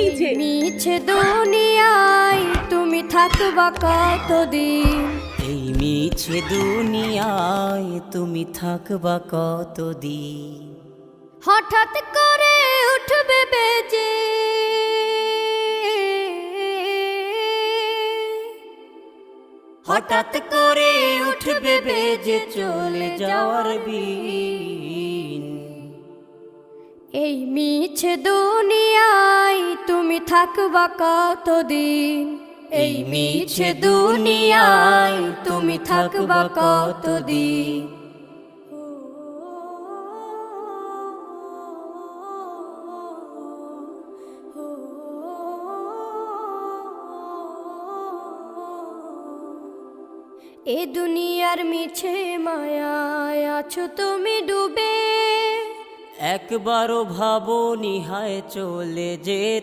এই যে মিছে দুনিয়ায় তুমি থাকবা কতদিন, এই মিছে দুনিয়ায় তুমি থাকবা কতদিন। হঠাৎ করে উঠবে বেজে হঠাৎ করে উঠবে বেজে চলে যাওয়ার বিন। এই মিছে দুনিয়ায় তুমি থাকবা কতদিন, এই মিছে দুনিয়ায় তুমি থাকবা কতদিন। এ দুনিয়ার মিছে মায়ায় আছো তুমি ডুবে, একবারও ভাবো নিহায় চলে যেতে।